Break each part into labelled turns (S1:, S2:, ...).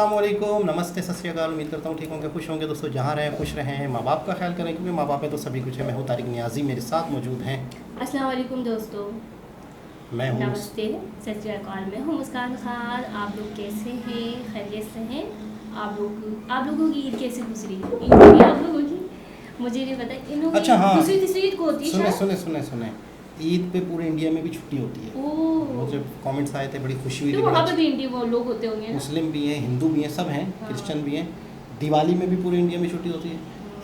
S1: अस्सलाम वालेकुम, नमस्ते, सत श्री अकाल। उम्मीद करता हूँ ठीक होंगे, खुश होंगे दोस्तों। जहाँ रहें खुश रहें, माँ बाप का ख्याल करें क्योंकि माँ बाप है तो सभी कुछ है। मैं हूँ तारिक नियाजी, मेरे साथ मौजूद हैं।
S2: अस्सलाम वालेकुम दोस्तों,
S1: मैं हूँ
S2: नमस्ते, सत श्री अकाल। मैं हूँ मुस्कान खान। आप लोग कैसे हैं? खैरियत से हैं? आप लोगों की ईद कैसे गुजरी? ईद भी आप लोगों की मुझे नहीं पता। इन लोगों
S1: अच्छा,
S2: की
S1: हाँ,
S2: दूसरी तीसरी ईद को होती है
S1: सुने
S2: शायद।
S1: सुने सुने सुने ईद पे पूरे इंडिया में भी छुट्टी होती है।
S2: ओह,
S1: मुझे कमेंट्स आए थे, बड़ी खुशी हुई
S2: तो
S1: थी।
S2: वहाँ पे भी इंडिया वो लोग होते होंगे ना?
S1: मुस्लिम भी हैं, हिंदू भी हैं, सब हैं,
S2: हाँ।
S1: क्रिश्चियन भी हैं। दिवाली में भी पूरे इंडिया में छुट्टी होती है,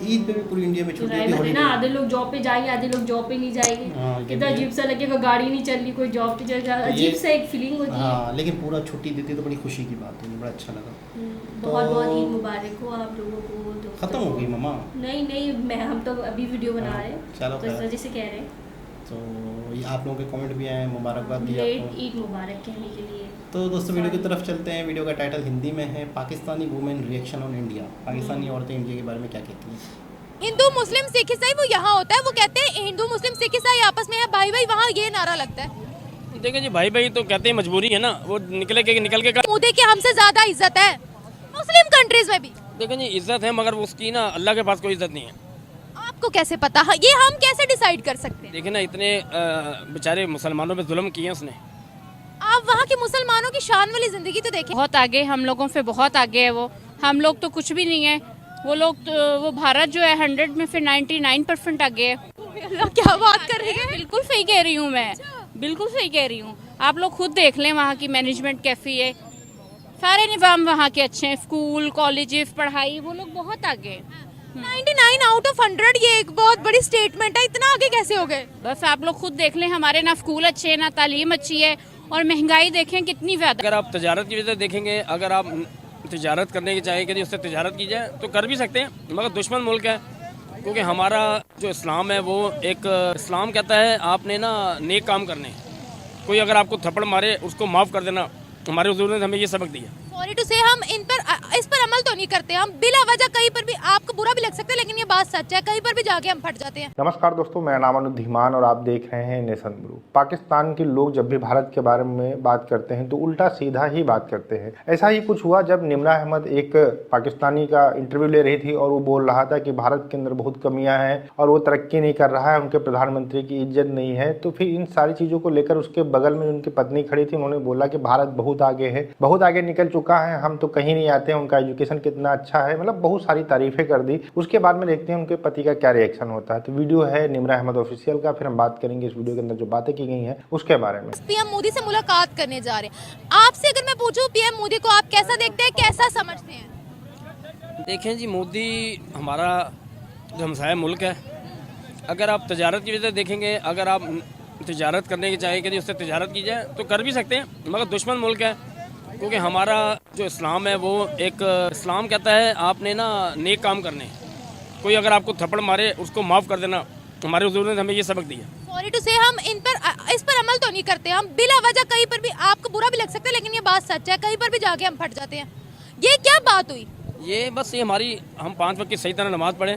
S1: ईद पे भी पूरी इंडिया में
S2: तो
S1: छुट्टी
S2: राय
S1: होती है।
S2: ना, आधे लोग जॉब पे जाएंगे, आधे लोग जॉब पे नहीं जाएंगे।
S1: हाँ, ये
S2: कितना
S1: भी है।
S2: अजीब सा लगेगा, गाड़ी नहीं चल रही, कोई जॉब पे चल जा,
S1: तो
S2: अजीब
S1: ये-
S2: सा एक फीलिंग होती है।
S1: हाँ, लेकिन पूरा छुट्टी देती तो बड़ी खुशी की बात है, बड़ा अच्छा लगा।
S2: बहुत बहुत
S1: तो-
S2: ईद मुबारक हो आप लोगों को दोस्तों।
S1: ख़त्म हो गई मम्मा।
S2: नहीं, हम तो अभी वीडियो बना
S1: हाँ,
S2: रहे हैं,
S1: चलो
S2: तो इस
S1: खैर।
S2: वजह से कह रहे हैं।
S1: तो ये आप लोगों के कमेंट भी आए हैं, मुबारकबाद दी
S2: लेट
S1: आपको।
S2: ईद मुबारक कहने के लिए।
S1: तो दोस्तों वीडियो की तरफ चलते हैं। वीडियो का टाइटल हिंदी में है, Pakistani women reaction on India. Pakistani औरतें इंडिया के बारे में क्या कहती हैं।
S3: हिंदू मुस्लिम सिख ईसाई वो यहाँ होता है, वो कहते हैं हिंदू मुस्लिम सिख ईसाई आपस में है भाई भाई, वहाँ ये नारा लगता है।
S4: देखें जी, भाई भाई तो कहते हैं, मजबूरी है ना, वो निकल के
S3: मोदी की हमसे ज्यादा इज्जत है मुस्लिम कंट्रीज में भी।
S4: देखें जी, इज्जत है मगर उसकी ना अल्लाह के पास कोई इज्जत नहीं है।
S3: आपको कैसे पता है? ये हम कैसे डिसाइड कर सकते हैं?
S4: देखें ना, इतने बेचारे मुसलमानों पे जुल्म किए हैं उसने।
S3: आप वहाँ के मुसलमानों की शान वाली जिंदगी तो देखें।
S5: बहुत आगे, हम लोगों से बहुत आगे है वो। हम लोग तो कुछ भी नहीं है, वो लोग तो, वो भारत जो है 100 में फिर 99% आगे है।
S3: क्या बात कर रही है?
S5: बिल्कुल सही कह रही हूँ मैं, बिल्कुल सही कह रही हूँ। आप लोग खुद देख लें वहाँ की मैनेजमेंट कैसी है, सारे निज़ाम वहाँ के अच्छे हैं, स्कूल कॉलेजेस पढ़ाई, वो लोग बहुत आगे हैं।
S3: 99 आउट ऑफ 100 ये एक बहुत बड़ी स्टेटमेंट है, इतना आगे कैसे हो गए?
S5: बस आप लोग खुद देख लें, हमारे ना स्कूल अच्छे हैं ना तालीम अच्छी है, और महंगाई देखें कितनी ज़्यादा।
S4: अगर आप तजारत की वजह से देखेंगे, अगर आप तजारत करने की चाहें कि उससे तजारत की जाए तो कर भी सकते हैं, मगर दुश्मन मुल्क है। क्योंकि हमारा जो इस्लाम है वो एक इस्लाम कहता है आपने ना नेक काम करने। कोई अगर आपको थप्पड़ मारे उसको माफ़ कर देना। हमारे हुजूर ने हमें ये सबक दिया।
S3: सॉरी टू से हम इस पर अमल तो नहीं करते। हम बिला वजह कहीं पर भी, आपको बुरा भी लग सकता है लेकिन ये बात सच है, कहीं पर भी जाके हम फट जाते हैं।
S6: नमस्कार दोस्तों, मेरा नाम अनुज धीमान और आप देख रहे हैं नेशन ब्रू। पाकिस्तान के लोग जब भी भारत के बारे में बात करते हैं तो उल्टा सीधा ही बात करते हैं। ऐसा ही कुछ हुआ जब निम्रा अहमद एक पाकिस्तानी का इंटरव्यू ले रही थी और वो बोल रहा था कि भारत के अंदर बहुत कमियां हैं और वो तरक्की नहीं कर रहा है, उनके प्रधानमंत्री की इज्जत नहीं है। तो फिर इन सारी चीज़ों को लेकर उसके बगल में उनकी पत्नी खड़ी थी, उन्होंने बोला कि भारत बहुत आगे है, बहुत आगे निकल चुका है, हम तो कहीं नहीं आते हैं, उनका एजुकेशन कितना अच्छा है, मतलब बहुत सारी तारीफें कर दी। उसके बाद में देखते हैं उनके पति का क्या रिएक्शन होता है। तो वीडियो है निम्रा अहमद ऑफिशियल का, फिर हम बात करेंगे इस वीडियो के अंदर जो बातें की गई हैं उसके बारे में।
S3: पीएम मोदी से मुलाकात करने जा रहे हैं। आपसे अगर मैं पूछूं पीएम मोदी को आप कैसा देखते हैं, कैसा समझते हैं?
S4: देखें जी, मोदी हमारा जो हमसाया मुल्क है, अगर आप तजारत की वजह से देखेंगे, अगर आप तजारत करने की चाहें कि उससे तजारत की जाए तो कर भी सकते हैं, मगर दुश्मन मुल्क है। क्योंकि हमारा जो इस्लाम है वो एक इस्लाम कहता है आपने ना नेक काम करने। कोई अगर आपको थप्पड़ मारे उसको माफ़ कर देना। हमारे हुजूर ने हमें ये सबक दिया।
S3: सॉरी टू से हम इस पर अमल तो नहीं करते। हम बिला वजह कहीं पर भी, आपको बुरा भी लग सकता है लेकिन ये बात सच है, कहीं पर भी जाके हम फट जाते हैं। ये क्या बात हुई?
S4: ये बस ये हमारी, हम 5 वक्त की सही तरह नमाज़ पढ़ें,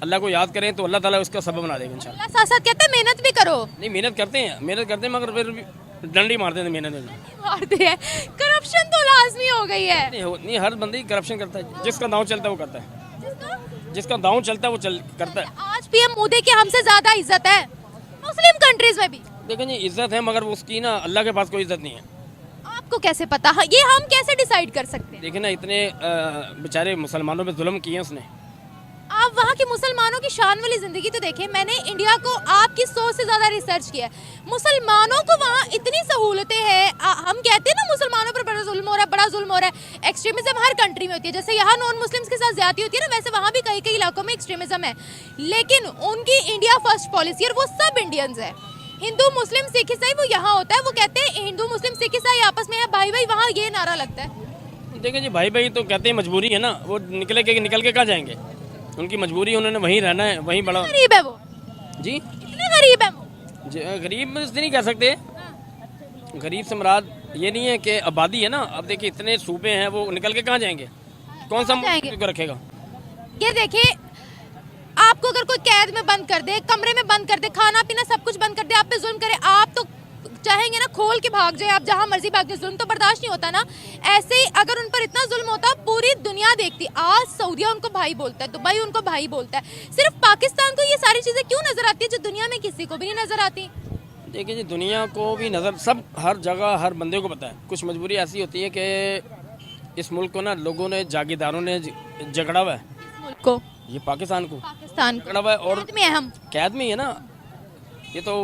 S4: अल्लाह को याद करें तो अल्लाह ताला उसका सबब बना देगा इंशाल्लाह।
S3: अल्लाह साथ साथ कहते हैं मेहनत भी करो।
S4: नहीं, मेहनत करते हैं मगर फिर भी डंडी मारते हैं मेहनत में।
S3: मारते हैं, करप्शन तो लाजमी हो गई है।
S4: नहीं, हर बंदे करप्शन करता है, जिसका दांव चलता है वो करता है, जिसका दांव चलता है वो करता है।
S3: आज पीएम मोदी की हमसे ज्यादा इज्जत है मुस्लिम कंट्रीज में भी।
S4: देखें जी, इज्जत है मगर उसकी ना अल्लाह के पास कोई इज्जत नहीं है।
S3: आपको कैसे पता है? ये हम कैसे डिसाइड कर सकते हैं?
S4: देखें ना, इतने बेचारे मुसलमानों पे जुल्म किए हैं उसने।
S3: आप वहाँ के मुसलमानों की शान वाली जिंदगी तो देखें। मैंने इंडिया को आपकी 100 से ज्यादा रिसर्च किया है। मुसलमानों को वहाँ इतनी सहूलतें हैं। हम कहते हैं ना मुसलमानों पर बड़ा जुल्म हो रहा है, बड़ा जुल्म हो रहा है। एक्सट्रीमिज्म हर कंट्री में होती है, जैसे यहाँ नॉन मुस्लिम्स के साथ ज्यादती होती है ना, वैसे वहाँ भी कई कई इलाकों में एक्सट्रीमिज्म है। लेकिन उनकी इंडिया फर्स्ट पॉलिसी, और वो सब इंडियंस है, हिंदू मुस्लिम सिख ईसाई वो यहाँ होता है, वो कहते हैं हिंदू मुस्लिम सिख ईसाई आपस में है भाई भाई, वहाँ ये नारा लगता है।
S4: देखें जी, भाई भाई तो कहते हैं, मजबूरी है ना, वो निकल के कहाँ जाएंगे, उनकी मजबूरी, उन्होंने वहीं रहना है, वहीं बड़ा।
S3: गरीब है वो
S4: जी,
S3: इतने गरीब है वो।
S4: गरीब इसलिए नहीं कह सकते। गरीब से मुराद ये नहीं है कि आबादी है ना। अब देखिए, इतने सूबे हैं, वो निकल के कहाँ जाएंगे, कौन सा मुल्क को रखेगा।
S3: ये देखिए, आपको अगर कोई कैद में बंद कर दे, कमरे में बंद कर दे, खाना पीना सब कुछ बंद कर दे, आप पे जुल्म करे, आप तो चाहेंगे ना खोल के भाग जाए, आप जहां मर्जी भाग जाए, जुल्म तो बर्दाश्त नहीं होता ना। ऐसे ही अगर उन पर इतना जुल्म होता, पूरी दुनिया देखती। आज सऊदीया उनको भाई बोलता है, दुबई उनको भाई बोलता है, सिर्फ पाकिस्तान को ये सारी चीजें क्यों नजर आती है जो दुनिया में किसी को भी नहीं नजर आती?
S4: देखिए जी, दुनिया को भी नज़र, सब हर जगह हर बंदे को पता है। कुछ मजबूरी ऐसी होती है कि इस मुल्क को ना लोगों ने, जागीरदारों ने झगड़ा हुआ है,
S3: मुल्क को,
S4: ये पाकिस्तान को
S3: पाकिस्तान को
S4: झगड़ा हुआ है और
S3: कैद में है हम।
S4: कैद में ही है ना। ये तो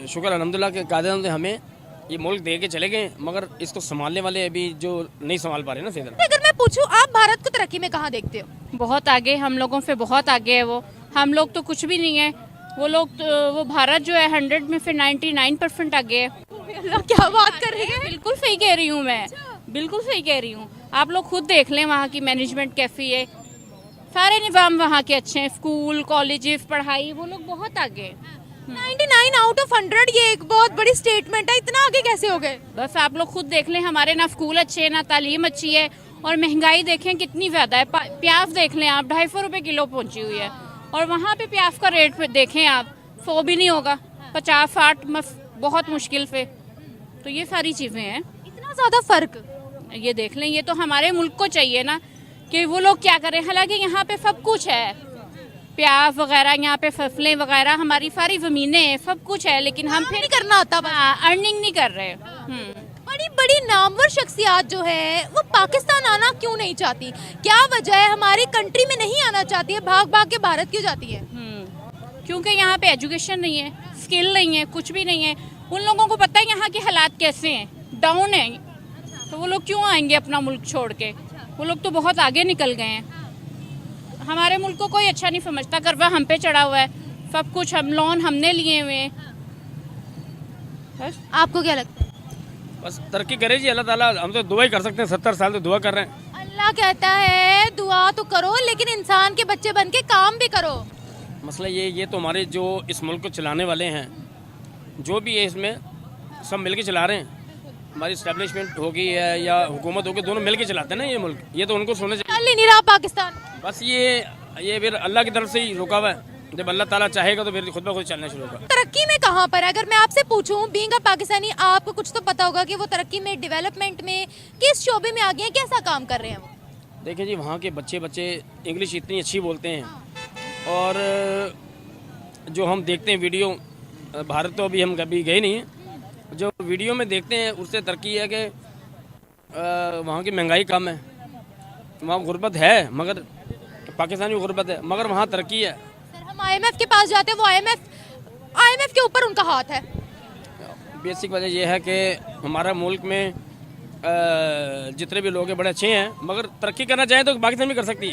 S4: शुक्र अल्हम्दुलिल्लाह के कायदे ने हमें ये मुल्क दे के चले गए, मगर इसको संभालने वाले अभी जो नहीं संभाल पा रहे ना सही तरह।
S3: अगर मैं पूछूं, आप भारत को तरक्की में कहाँ देखते हो?
S5: बहुत आगे, हम लोगों से बहुत आगे है वो। हम लोग तो कुछ भी नहीं है, वो लोग तो, वो भारत जो है 100 में फिर 99% आगे है।
S3: अल्लाह, क्या बात कर रही है?
S5: बिल्कुल सही कह रही हूँ मैं, बिल्कुल सही कह रही हूँ। आप लोग खुद देख लें वहाँ की मैनेजमेंट कैसी है, सारे निज़ाम वहाँ के अच्छे हैं, स्कूल कॉलेजेस पढ़ाई, वो लोग बहुत आगे हैं।
S3: 99 आउट ऑफ 100, ये एक बहुत बड़ी स्टेटमेंट है। इतना आगे कैसे हो गए?
S5: बस आप लोग खुद देख लें, हमारे ना स्कूल अच्छे हैं ना तालीम अच्छी है, और महंगाई देखें कितनी ज़्यादा है। प्याज देख लें आप, 250 रुपये किलो पहुँची हुई है, और वहाँ पे प्याज का रेट पे देखें आप 100 भी नहीं होगा, 50-60 बहुत मुश्किल से। तो ये सारी चीज़ें हैं,
S3: इतना ज्यादा फर्क।
S5: ये देख लें। ये तो हमारे मुल्क को चाहिए ना कि वो लोग क्या करें। हालांकि यहाँ पे सब कुछ है, प्याज वगैरह, यहाँ पे फसलें वगैरह, हमारी सारी ज़मीनें हैं, सब कुछ है, लेकिन हम फिर
S3: नहीं करना आता,
S5: अर्निंग नहीं कर रहे।
S3: बड़ी बड़ी नामवर शख्सियात जो है वो पाकिस्तान आना क्यों नहीं चाहती? क्या वजह है? हमारी कंट्री में नहीं आना चाहती है, भाग भाग के भारत क्यों जाती है?
S5: क्योंकि यहाँ पे एजुकेशन नहीं है, स्किल नहीं है, कुछ भी नहीं है। उन लोगों को पता है यहाँ के हालात कैसे हैं, डाउन है, तो वो लोग क्यों आएंगे अपना मुल्क छोड़ के? वो लोग तो बहुत आगे निकल गए हैं। हमारे मुल्क को कोई अच्छा नहीं समझता, करवा हम पे चढ़ा हुआ है, सब कुछ हम लोन हमने लिए हुए हैं। बस
S3: आपको क्या लगता है?
S4: बस तरक्की करे जी अल्लाह ताला। हम तो दुआ ही कर सकते हैं, 70 साल से दुआ कर रहे हैं।
S3: अल्लाह कहता है दुआ तो करो, लेकिन इंसान के बच्चे बन के काम भी करो।
S4: मसला ये तो हमारे जो इस मुल्क को चलाने वाले हैं, जो भी है इसमें सब मिल के चला रहे हैं। हमारी इस्टेब्लिशमेंट होगी है या हुकूमत होगी, दोनों मिल के चलाते हैं ना ये मुल्क। ये तो उनको सुनना चाहिए।
S3: चल ही नहीं रहा पाकिस्तान।
S4: बस ये फिर अल्लाह की तरफ से ही रुका हुआ है। जब अल्लाह ताला चाहेगा तो फिर खुद ब खुद चलना शुरू होगा।
S3: तरक्की में कहाँ पर है? अगर मैं आपसे पूछूं, बीइंग अ पाकिस्तानी, आपको कुछ तो पता होगा कि वो तरक्की में, डेवलपमेंट में किस शोबे में आगे हैं, कैसा काम कर रहे हैं वो?
S4: देखिए जी, वहाँ के बच्चे इंग्लिश इतनी अच्छी बोलते हैं, और जो हम देखते हैं वीडियो, भारत तो अभी हम कभी गए नहीं हैं, जो वीडियो में देखते हैं उससे तरक्की है कि वहाँ की महंगाई कम है, वहाँ गुर्बत है, मगर पाकिस्तान में गुर्बत है, मगर वहाँ तरक्की है।
S3: सर, हम IMF के पास जाते हैं, वो IMF के ऊपर उनका हाथ है।
S4: बेसिक वजह यह है कि हमारा मुल्क में जितने भी लोग हैं बड़े अच्छे हैं, मगर तरक्की करना चाहें तो पाकिस्तान भी कर सकते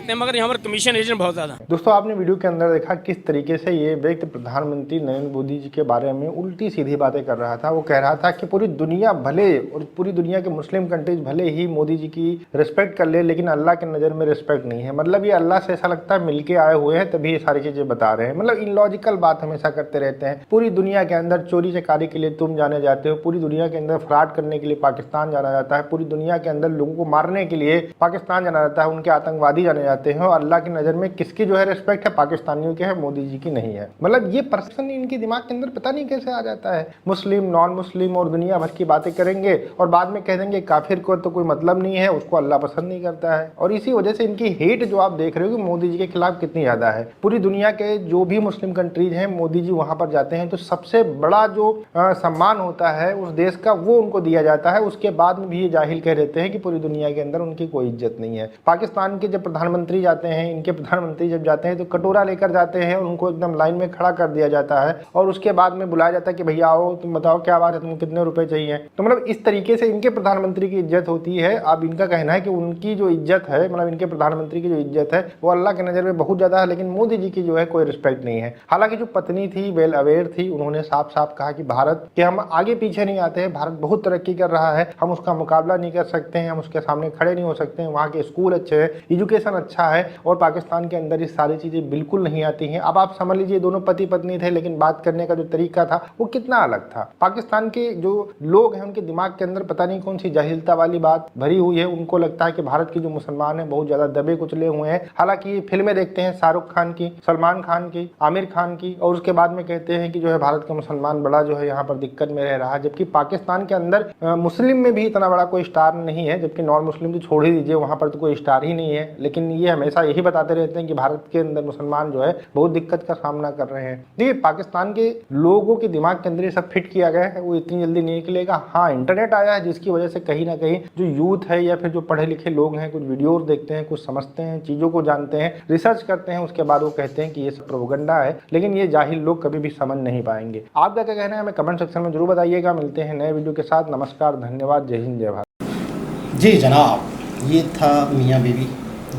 S4: हैं, मगर यहाँ पर कमीशन एजेंट बहुत ज़्यादा।
S6: दोस्तों, आपने वीडियो के अंदर देखा किस तरीके से ये व्यक्ति प्रधानमंत्री नरेंद्र मोदी जी के बारे में उल्टी सीधी बातें कर रहा था। वो कह रहा था कि पूरी दुनिया भले, और पूरी दुनिया के मुस्लिम कंट्रीज भले ही मोदी जी की रिस्पेक्ट कर ले, लेकिन अल्लाह की नज़र में रिस्पेक्ट नहीं है। मतलब ये अल्लाह से ऐसा लगता है मिल के आए हुए हैं, तभी ये सारी चीज़ें बता रहे हैं। मतलब इलॉजिकल बात हमेशा करते रहते हैं। पूरी दुनिया के अंदर चोरी चकारी के लिए तुम जाने जाते हो, पूरी दुनिया के अंदर फ्रॉड करने के लिए पाकिस्तान जाना जाता है, पूरी दुनिया के अंदर लोगों को मारने के लिए पाकिस्तान जाना जाता है, उनके आतंकवादी जाने जाते हैं, और अल्लाह की नज़र में किसकी जो है रिस्पेक्ट है, पाकिस्तानियों की है, मोदी जी की नहीं है। मतलब ये परसेप्शन इनके दिमाग के अंदर पता नहीं कैसे आ जाता है। मुस्लिम, नॉन मुस्लिम और दुनिया भर की बातें करेंगे, और बाद में कह देंगे काफिर को तो कोई मतलब नहीं है, उसको अल्लाह पसंद नहीं करता है। और इसी वजह से इनकी हेट जो आप देख रहे हो कि मोदी जी के खिलाफ कितनी ज़्यादा है। पूरी दुनिया के जो भी मुस्लिम कंट्रीज हैं, मोदी जी वहाँ पर जाते हैं तो सबसे बड़ा जो सम्मान होता है उस देश का, वो उनको दिया जाता है। उसके बाद में भी ये जाहिल कह देते हैं कि पूरी दुनिया के अंदर उनकी कोई इज्जत नहीं है। पाकिस्तान के जब प्रधानमंत्री जाते हैं, इनके प्रधानमंत्री जब जाते हैं तो कटोरा लेकर जाते हैं, उनको एकदम लाइन में खड़ा कर दिया जाता है, और उसके बाद में बुलाया जाता है कि भैया आओ, तुम बताओ क्या बात है, तुमको कितने रुपए चाहिए। तो मतलब इस तरीके से इनके प्रधानमंत्री की इज्जत होती है। अब इनका कहना है कि उनकी जो इज्जत है, मतलब इनके प्रधानमंत्री की जो इज्जत है वो अल्लाह की नज़र में बहुत ज़्यादा है, लेकिन मोदी जी की जो है कोई रिस्पेक्ट नहीं है। हालांकि जो पत्नी थी वेल अवेयर थी, उन्होंने साफ साफ कहा कि भारत के हम आगे पीछे नहीं आते हैं, भारत बहुत तरक्की कर रहा है, हम हम उसका मुकाबला नहीं कर सकते हैं, हम उसके सामने खड़े नहीं हो सकते हैं। वहाँ के स्कूल अच्छे हैं, एजुकेशन अच्छा है, और पाकिस्तान के अंदर ये सारी चीज़ें बिल्कुल नहीं आती हैं। अब आप समझ लीजिए दोनों पति पत्नी थे, लेकिन बात करने का जो तरीका था वो कितना अलग था। पाकिस्तान के जो लोग हैं उनके दिमाग के अंदर पता नहीं कौन सी जाहिलता वाली बात भरी हुई है। उनको लगता है कि भारत के जो मुसलमान हैं बहुत ज़्यादा दबे कुचले हुए हैं। हालांकि फिल्में देखते हैं शाहरुख खान की, सलमान खान की, आमिर खान की, और उसके बाद में कहते हैं कि जो है भारत का मुसलमान बड़ा जो है यहाँ पर दिक्कत में रह रहा है, जबकि पाकिस्तान के अंदर मुस्लिम में भी इतना बड़ा कोई स्टार नहीं है, जबकि नॉन मुस्लिम तो छोड़ ही दीजिए, वहाँ पर तो कोई स्टार ही नहीं है। लेकिन ये हमेशा यही बताते रहते हैं कि भारत के अंदर मुसलमान जो है बहुत दिक्कत का सामना कर रहे हैं। देखिए पाकिस्तान के लोगों के दिमाग के अंदर ये सब फिट किया गया है, वो इतनी जल्दी नहीं निकलेगा। हाँ, इंटरनेट आया है जिसकी वजह से कहीं ना कहीं जो यूथ है या फिर जो पढ़े लिखे लोग हैं कुछ वीडियोस देखते हैं, कुछ समझते हैं, चीज़ों को जानते हैं, रिसर्च करते हैं, उसके बाद वो कहते हैं कि ये सब प्रोपेगेंडा है। लेकिन ये जाहिल लोग कभी भी समझ नहीं पाएंगे। आपका क्या कहना है हमें कमेंट सेक्शन में जरूर बताइएगा। मिलते हैं नए वीडियो के साथ। नमस्कार, धन्यवाद, जय हिंद, जय भारत।
S1: जी जनाब, ये था मियाँ बीवी।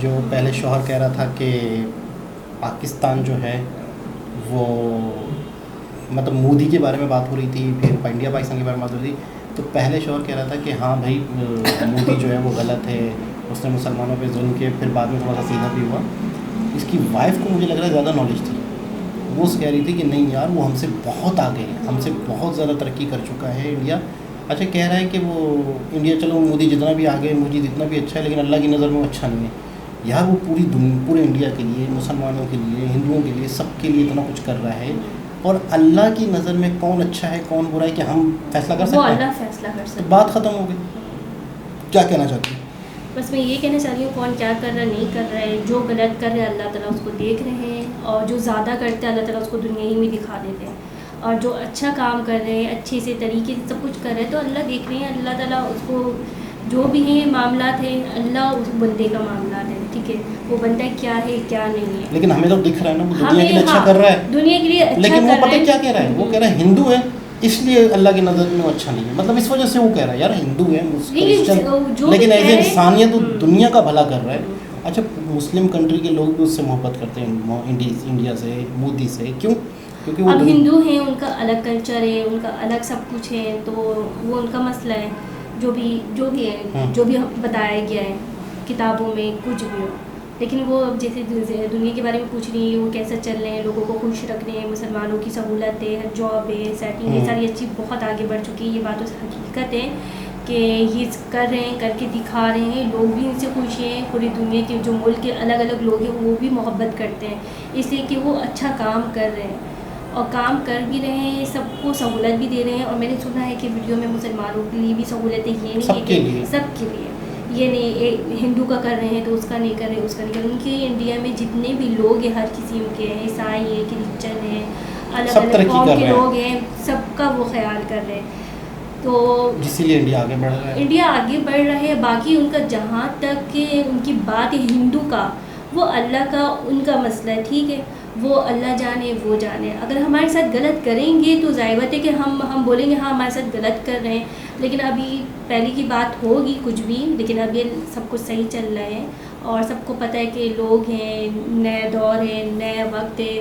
S1: जो पहले शौहर कह रहा था कि पाकिस्तान जो है वो मतलब मोदी के बारे में बात हो रही थी, फिर इंडिया पाकिस्तान के बारे में बात हो रही थी, तो पहले शौहर कह रहा था कि हाँ भाई मोदी जो है वो गलत है, उसने मुसलमानों पे जुल्म किए, फिर बाद में थोड़ा सा सीधा भी हुआ। इसकी वाइफ को मुझे लग रहा है ज़्यादा नॉलेज थी, वो कह रही थी कि नहीं यार वो हमसे बहुत आगे है, हमसे बहुत ज़्यादा तरक्की कर चुका है इंडिया। अच्छा कह रहा है कि वो इंडिया, चलो मोदी जितना भी आगे, मोदी जितना भी अच्छा है, लेकिन अल्लाह की नज़र में वो अच्छा नहीं है यार। वो पूरे इंडिया के लिए, मुसलमानों के लिए, हिंदुओं के लिए, सबके लिए इतना कुछ कर रहा है, और अल्लाह की नज़र में कौन अच्छा है कौन बुरा है कि हम फैसला कर सकते हैं?
S2: अल्लाह फैसला कर सकता है।
S1: बात ख़त्म हो गई। क्या कहना चाहती हैं?
S2: बस मैं ये कहना चाह रही हूँ, कौन क्या कर रहा है नहीं कर रहा है, जो गलत कर रहे हैं अल्लाह ताला उसको देख रहे हैं, और जो ज़्यादा करते हैं अल्लाह ताला उसको दुनिया ही में दिखा देते हैं, और जो अच्छा काम कर रहे हैं, अच्छे से तरीके से सब कुछ कर रहे हैं, तो अल्लाह देख रहे हैं, अल्लाह ताला उसको जो भी है मामलात है, अल्लाह उस बंदे का मामलात है, ठीक है, वो बंदा क्या है क्या नहीं है।
S1: लेकिन हमें तो दिख रहा है ना वो दुनिया
S2: हमें,
S1: के लिए अच्छा
S2: हाँ,
S1: कर रहा है,
S2: दुनिया के लिए अच्छा
S1: लेकिन वो
S2: कर
S1: पता
S2: रहा है।
S1: क्या कह रहा है? वो कह रहा है हिंदू है इसलिए अल्लाह की नज़र में वो अच्छा नहीं है, मतलब इस वजह से वो कह रहा है यार हिंदू है क्रिश्चियन, लेकिन एज इंसानियत वो दुनिया का भला कर रहा है। अच्छा मुस्लिम कंट्री के लोग भी उससे मोहब्बत करते हैं, इंडिया से, मोदी से, क्यों? क्योंकि वो
S2: अब हिंदू हैं, उनका अलग कल्चर है, उनका अलग सब कुछ है, तो वो उनका मसला है, जो भी है, जो भी बताया गया है किताबों में, कुछ भी हो। लेकिन वो अब जैसे दुनिया के बारे में पूछ रही है, वो कैसा चल रहे हैं, लोगों को खुश रख रहे हैं, मुसलमानों की सहूलत है, जॉब है, सेटिंग है, सारी अच्छी बहुत आगे बढ़ चुकी है। ये बात तो हकीकत है कि ये कर रहे हैं, करके दिखा रहे हैं, लोग भी इनसे खुश हैं। पूरी दुनिया के जो मुल्क के अलग अलग लोग हैं वो भी मोहब्बत करते हैं, इसलिए कि वो अच्छा काम कर रहे हैं, और काम कर भी रहे हैं, सबको सहूलत भी दे रहे हैं। और मैंने सुना है कि वीडियो में मुसलमानों के लिए भी सहूलतें, ये नहीं है कि सबके लिए, ये नहीं हिंदू का कर रहे हैं तो उसका नहीं कर रहे, उसका नहीं कर रहे। उनके इंडिया में जितने भी लोग हैं, हर किस्म के हैं, ईसाई है, क्रिश्चन है, अलग अलग कौम के लोग हैं, सबका वो ख्याल कर रहे हैं। तो
S1: इसीलिए इंडिया आगे बढ़ रहा है,
S2: इंडिया आगे बढ़ रहा है। बाकी उनका जहाँ तक कि उनकी बात है हिंदू का, वो अल्लाह का उनका मसला है, ठीक है, वो अल्लाह जाने, वो जाने। अगर हमारे साथ गलत करेंगे तो ज़ाहिर बात है कि हम बोलेंगे हाँ हमारे साथ गलत कर रहे हैं, लेकिन अभी पहले की बात होगी कुछ भी, लेकिन अब ये सब कुछ सही चल रहा है, और सबको पता है कि लोग हैं, नया दौर है, नया वक्त है,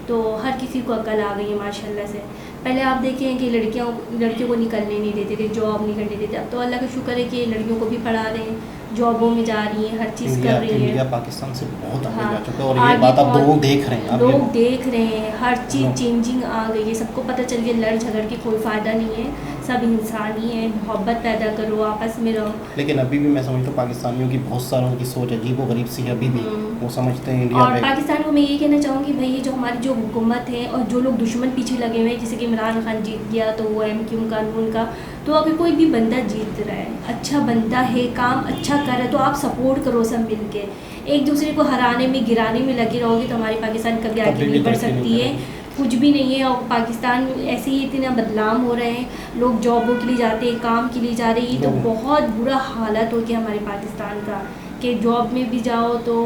S2: तो हर किसी को अकल आ गई है माशाल्लाह से। पहले आप देखें कि लड़कियों को निकलने नहीं देते थे, जॉब नहीं करने देते, अब तो अल्लाह का शुक्र है कि लड़कियों को भी पढ़ा रहे हैं, जॉबों में जा रही हैं, हर चीज़ कर रही है।
S1: इंडिया पाकिस्तान से बहुत आगे
S2: हाँ,
S1: जा चुका है, और ये बात आप लोग देख रहे हैं,
S2: लोग देख रहे हैं, हर चीज़ चेंजिंग आ गई है, सबको पता चल गया लड़ झगड़ के कोई फ़ायदा नहीं है, सब इंसान ही है, मोहब्बत पैदा करो, आपस में रहो।
S1: लेकिन अभी भी मैं समझता हूँ पाकिस्तानियों की बहुत सारों की सोच अजीब व गरीब सी है अभी भी, वो समझते हैं इंडिया
S2: और
S1: में।
S2: पाकिस्तान को मैं ये कहना चाहूँगी भाई, ये जो हमारी जो हुकूमत है और जो लोग दुश्मन पीछे लगे हुए हैं, जैसे कि इमरान खान जीत गया तो वो MQ का नून का, तो अगर कोई भी बंदा जीत रहा है, अच्छा बंदा है, काम अच्छा कर रहा है, तो आप सपोर्ट करो सब मिल के। एक दूसरे को हराने में, गिराने में लगे रहोगे तो हमारी पाकिस्तान कभी आगे नहीं बढ़ सकती है, कुछ भी नहीं है। और पाकिस्तान ऐसे ही इतना बदलाव हो रहे हैं, लोग जॉबों के लिए जाते हैं, काम के लिए जा रहे हैं, तो बहुत बुरा हालत हो गया हमारे पाकिस्तान का, कि जॉब में भी जाओ तो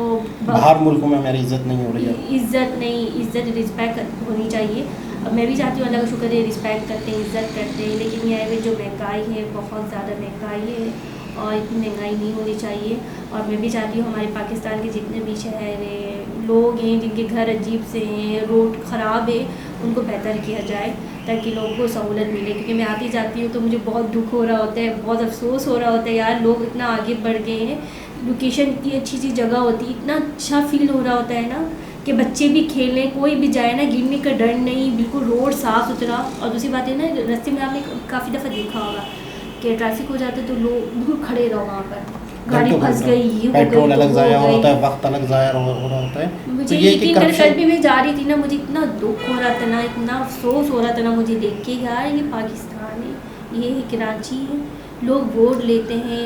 S1: बाहर मुल्कों में हमारी इज्जत नहीं हो रही है,
S2: इज्जत रिस्पेक्ट होनी चाहिए। अब मैं भी चाहती हूँ, अल्लाह का शुक्र है, रिस्पेक्ट करते हैं, इज़्ज़त करते हैं, लेकिन यह है जो महंगाई है, बहुत ज़्यादा महंगाई है, और इतनी महंगाई नहीं होनी चाहिए। और मैं भी चाहती हूँ हमारे पाकिस्तान के जितने भी शहर हैं, लोग हैं जिनके घर अजीब से हैं, रोड ख़राब है, उनको बेहतर किया जाए, ताकि लोगों को सहूलत मिले, क्योंकि मैं आती जाती हूँ तो मुझे बहुत दुख हो रहा होता है, बहुत अफसोस हो रहा होता है यार, लोग इतना आगे बढ़ गए हैं, लोकेशन इतनी अच्छी सी जगह होती है, इतना अच्छा फील हो रहा होता है ना कि बच्चे भी खेलें, कोई भी जाए ना, गिरने का डर नहीं, बिल्कुल रोड साफ़ सुथरा। और दूसरी बात है ना, रास्ते में आपने काफ़ी दफ़ा देखा होगा कि ट्रैफिक हो जाता है तो लोग बिल्कुल खड़े रहो वहाँ पर, गाड़ी फंस गई, ये हो गई,
S1: पेट्रोल अलग
S2: तो
S1: ज़ाया
S2: हो
S1: हो रहा होता
S2: गई।
S1: है, वक्त अलग ज़ाया हो रहा होता है।
S2: मुझे
S1: तो ये कि
S2: यकीन कर, कल
S1: करप्शन
S2: भी मैं जा रही थी ना, मुझे इतना दुख हो रहा था ना, इतना अफसोस हो रहा था ना मुझे देख के, यार ये पाकिस्तान है, ये है कराची है, लोग वोट लेते हैं,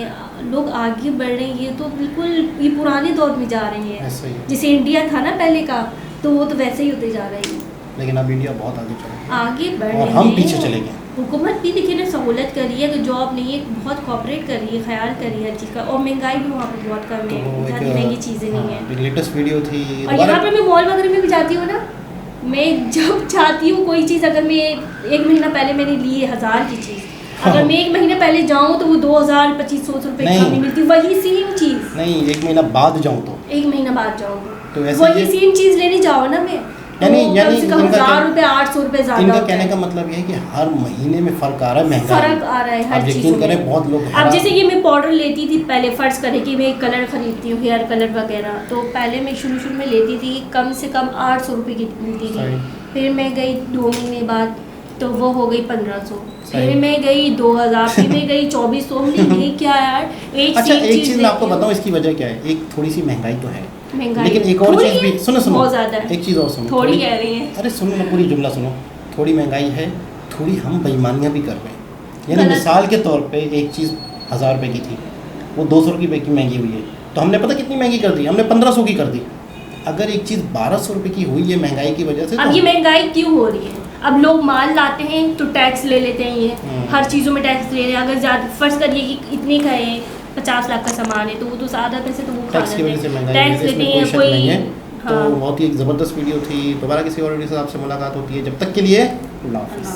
S2: लोग आगे बढ़ रहे हैं, ये तो बिल्कुल ये पुराने दौर में जा रहे हैं,
S1: ऐसा ही है।
S2: जैसे इंडिया था ना पहले का, तो वो तो वैसे ही होते जा रहे हैं,
S1: लेकिन अब इंडिया बहुत आगे चल रहा
S2: आगे बढ़
S1: है
S2: रहे
S1: और
S2: हैं।
S1: हम पीछे चले गए।
S2: हुकूमत भी देखिए ना सहूलत कर रही है, कि जॉब नहीं है, बहुत कॉपरेट कर रही है, ख्याल कर रही है हर चीज़ का, और महंगाई भी वहाँ पर बहुत कम
S1: तो
S2: है, ज़्यादा महंगी चीज़ें नहीं है।
S1: लेटेस्ट वीडियो थी
S2: और यहाँ पे मैं मॉल वगैरह में भी जाती हूँ ना, मैं जब चाहती हूँ कोई चीज़, अगर मैं 1 महीना पहले मैंने ली है 1000 की चीज़, अगर मैं 1 महीने पहले जाऊँ तो वो 2000 2500 रुपये
S1: नहीं।
S2: कम नहीं मिलती, वही सेम चीज़।
S1: नहीं, 1 महीना बाद जाऊँ तो
S2: 1 महीना बाद जाऊँ
S1: तो ऐसे
S2: वही
S1: ये-
S2: सेम चीज़ लेने जाओ ना, मैं तो
S1: यानी
S2: कम से कम
S1: इनका
S2: 1000
S1: क्या-
S2: रुपये 800 रुपये ज़्यादा
S1: इनका
S2: होता
S1: कहने
S2: है।
S1: का मतलब ये है कि हर महीने में फ़र्क आ रहा है, महंगाई
S2: फ़र्क आ रहा है हर
S1: अब
S2: चीज़
S1: यकीन
S2: में।
S1: करें बहुत लोग
S2: अब जैसे कि मैं पाउडर लेती थी पहले, फ़र्ज़ करें कि मैं कलर ख़रीदती हूँ, हेयर कलर वगैरह, तो पहले मैं शुरू में लेती थी कम से कम 800 रुपये की मिलती थी,
S1: सही।
S2: फिर मैं गई 2 महीने बाद तो वो हो गई 1500,
S1: सही।
S2: फिर मैं गई 2000, फिर मैं गई 2400 में, ये क्या यार, एक
S1: अच्छा,
S2: सेम
S1: एक चीज़ मैं आपको
S2: लेती हूँ।
S1: बताऊँ इसकी वजह क्या है। एक थोड़ी सी महंगाई तो है,
S2: महंगाई
S1: लेकिन एक और
S2: थोड़ी
S1: चीज़ भी
S2: है,
S1: सुनो
S2: बहुत ज़्यादा है।
S1: एक चीज़ और सुनो,
S2: थोड़ी कह रही हैं।
S1: अरे सुनो ना, पूरी जुमला सुनो। थोड़ी महंगाई है, थोड़ी हम बेईमानियाँ भी कर रहे हैं। यानी
S2: गलत।
S1: मिसाल के तौर पे एक चीज़ 1000 रुपये की थी, वो 200 रुपये की महंगी हुई है, तो हमने पता कितनी महंगी कर दी, हमने 1500 की कर दी। अगर एक चीज़ 1200 रुपये की हुई है महंगाई की वजह से,
S2: अब
S1: तो
S2: ये महंगाई क्यों हो रही है? अब लोग माल लाते हैं तो टैक्स ले लेते हैं, ये हर चीज़ों में टैक्स ले रहे हैं। अगर ज़्यादा फ़र्ज़ करिए कि इतने का है, 50 लाख का सामान है, तो वो तो ज़्यादा पैसे तो वो खा
S1: टैक्स की
S2: लेते
S1: वजह से
S2: हैं,
S1: महंगाई
S2: टैक्स
S1: है, इसमें
S2: लेते
S1: कोई
S2: हैं
S1: शक
S2: कोई।
S1: नहीं है। तो
S2: हाँ।
S1: बहुत ही एक ज़बरदस्त वीडियो थी। दोबारा किसी और वीडियो से आपसे मुलाकात होती है, जब तक के लिए अल्लाह हाफ़िज़।